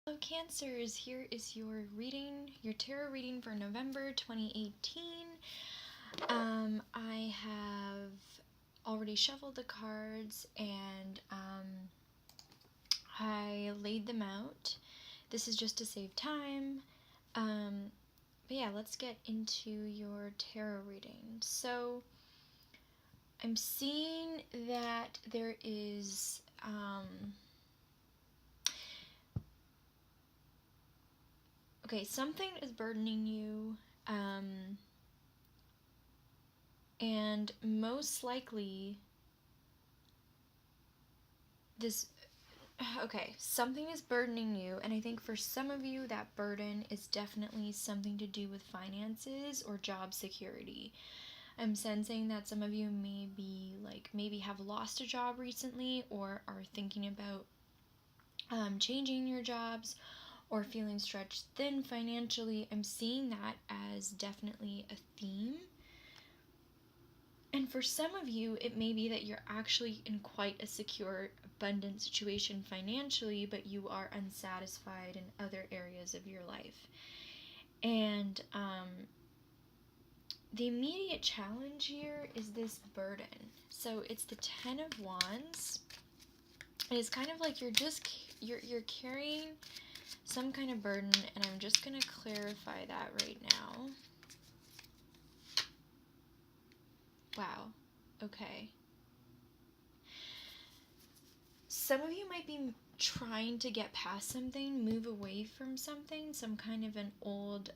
Hello Cancers, here is your reading, your tarot reading for November 2018. I have already shuffled the cards and I laid them out. This is just to save time. But yeah, let's get into your tarot reading. So I'm seeing that there is okay, something is burdening you, and most likely something is burdening you, and I think for some of you that burden is definitely something to do with finances or job security. I'm sensing that some of you maybe have lost a job recently or are thinking about changing your jobs or feeling stretched thin financially. I'm seeing that as definitely a theme. And for some of you, it may be that you're actually in quite a secure, abundant situation financially, but you are unsatisfied in other areas of your life. And the immediate challenge here is this burden. So it's the Ten of Wands. It's kind of like you're carrying some kind of burden, and I'm just going to clarify that right now. Wow. Okay. Some of you might be trying to get past something, move away from something, some kind of an old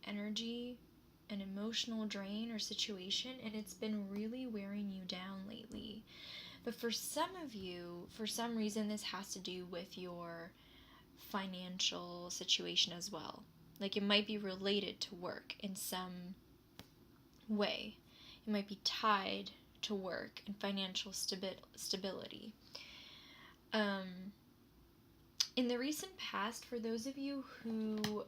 energy, an emotional drain or situation, and it's been really wearing you down lately. But for some of you, for some reason, this has to do with your financial situation as well. Like it might be related to work in some way. It might be tied to work and financial stability. In the recent past, for those of you who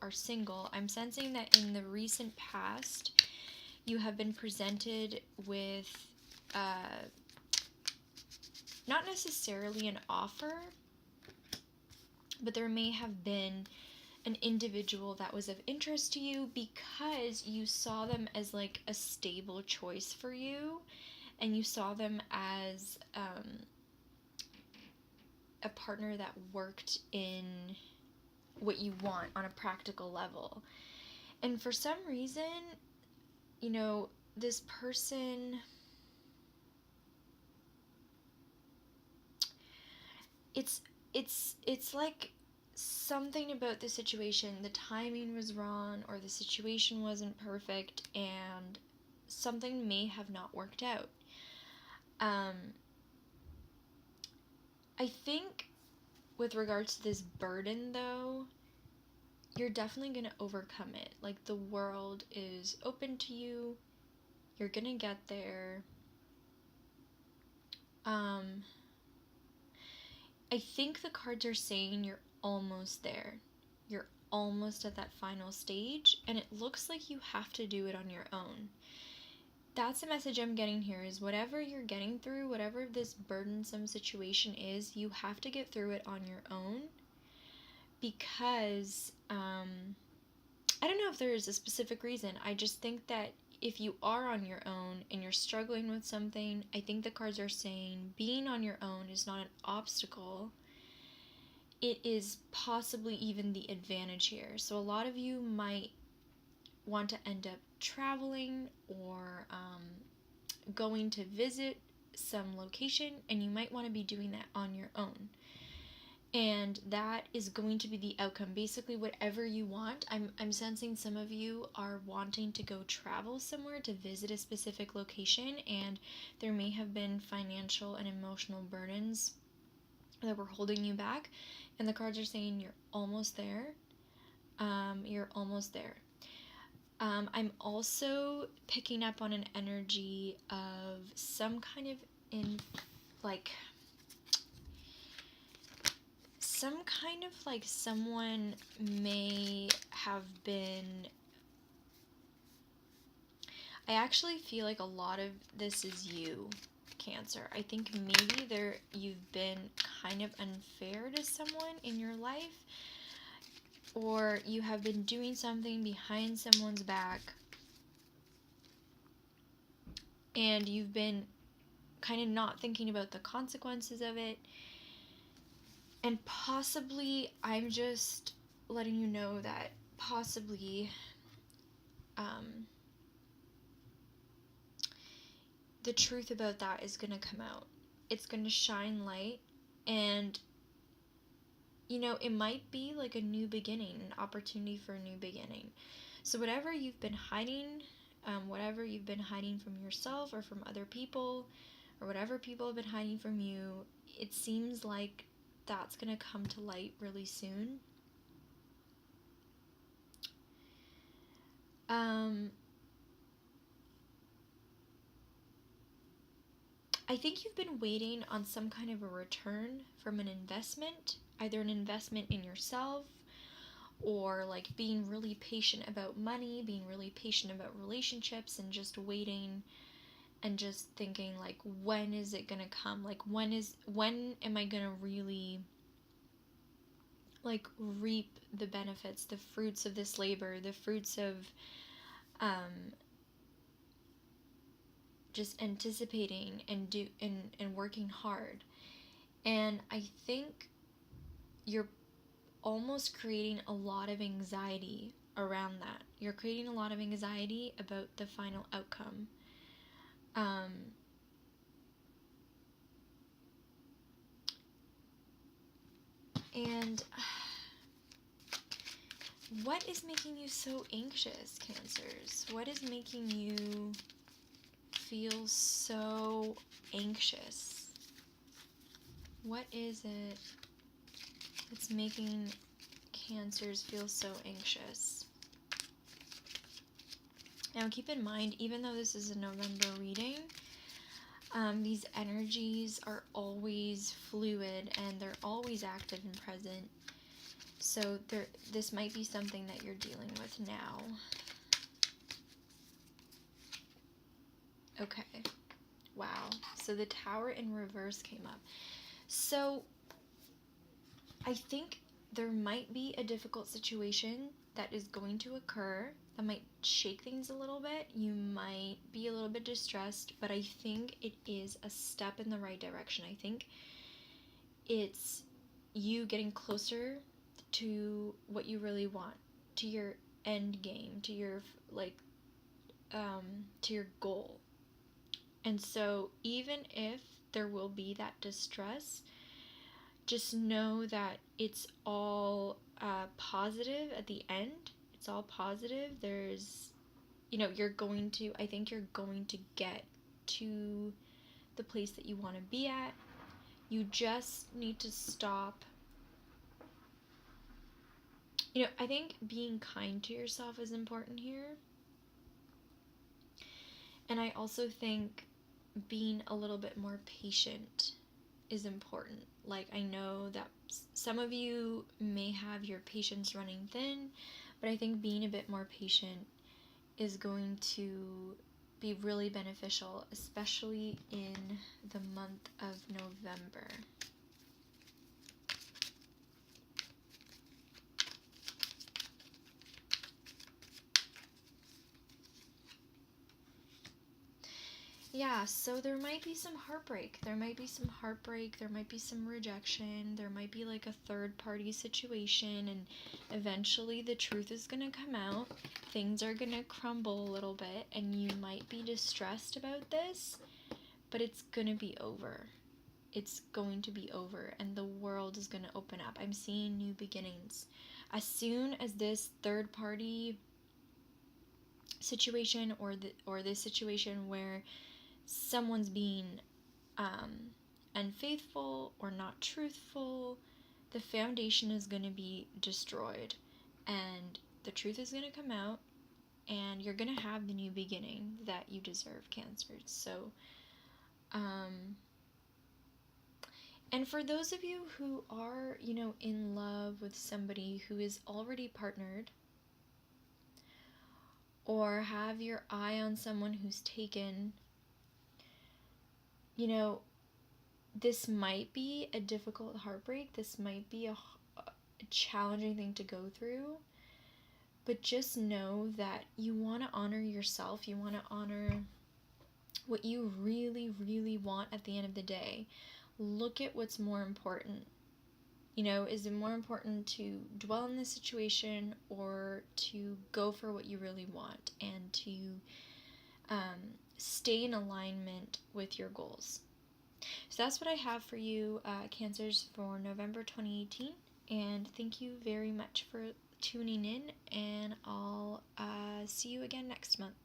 are single, I'm sensing that in the recent past, you have been presented with not necessarily an offer, but there may have been an individual that was of interest to you because you saw them as like a stable choice for you, and you saw them as a partner that worked in what you want on a practical level. And for some reason, this person, it's like something about the situation, the timing was wrong or the situation wasn't perfect and something may have not worked out. I think with regards to this burden though, you're definitely going to overcome it. Like the world is open to you. You're going to get there. I think the cards are saying you're almost there. You're almost at that final stage, and it looks like you have to do it on your own. That's the message I'm getting here, is whatever you're getting through, whatever this burdensome situation is, you have to get through it on your own, because I don't know if there is a specific reason. I just think that if you are on your own and you're struggling with something, I think the cards are saying being on your own is not an obstacle. It is possibly even the advantage here. So a lot of you might want to end up traveling or going to visit some location, and you might want to be doing that on your own. And that is going to be the outcome. Basically, whatever you want. I'm sensing some of you are wanting to go travel somewhere to visit a specific location, and there may have been financial and emotional burdens that were holding you back. And the cards are saying you're almost there. You're almost there. I'm also picking up on an energy of some kind of someone may have been, I actually feel like a lot of this is you, Cancer. I think maybe you've been kind of unfair to someone in your life, or you have been doing something behind someone's back, and you've been kind of not thinking about the consequences of it. And possibly, I'm just letting you know that possibly the truth about that is going to come out. It's going to shine light, and it might be like a new beginning, an opportunity for a new beginning. So whatever you've been hiding, whatever you've been hiding from yourself or from other people, or whatever people have been hiding from you, it seems like that's going to come to light really soon. I think you've been waiting on some kind of a return from an investment, either an investment in yourself, or like being really patient about money, being really patient about relationships, and just waiting and just thinking like, when is it gonna come? Like, when am I gonna really like reap the benefits, the fruits of this labor, the fruits of just anticipating and working hard. And I think you're almost creating a lot of anxiety around that. You're creating a lot of anxiety about the final outcome. And what is making you so anxious, Cancers? What is making you feel so anxious? What is it that's making Cancers feel so anxious? Now keep in mind, even though this is a November reading, these energies are always fluid and they're always active and present. So this might be something that you're dealing with now. Okay. Wow. So the Tower in reverse came up. So I think there might be a difficult situation that is going to occur that might shake things a little bit. You might be a little bit distressed, but I think it is a step in the right direction. I think it's you getting closer to what you really want, to your end game, to your to your goal. And so even if there will be that distress, just know that it's all positive at the end. It's all positive. There's, I think you're going to get to the place that you want to be at. You just need to stop. I think being kind to yourself is important here. And I also think being a little bit more patient is important. Like, I know that some of you may have your patience running thin, but I think being a bit more patient is going to be really beneficial, especially in the month of November. Yeah, so there might be some heartbreak. There might be some rejection. There might be like a third party situation, and eventually the truth is going to come out. Things are going to crumble a little bit, and you might be distressed about this, but it's going to be over. It's going to be over, and the world is going to open up. I'm seeing new beginnings. As soon as this third party situation or this situation where someone's being unfaithful or not truthful, the foundation is going to be destroyed, and the truth is going to come out, and you're going to have the new beginning that you deserve, Cancers. So and for those of you who are in love with somebody who is already partnered, or have your eye on someone who's taken. You know, this might be a difficult heartbreak. This might be a challenging thing to go through. But just know that you want to honor yourself. You want to honor what you really, really want at the end of the day. Look at what's more important. You know, is it more important to dwell in this situation or to go for what you really want and to stay in alignment with your goals? So that's what I have for you, Cancers, for November 2018. And thank you very much for tuning in, and I'll see you again next month.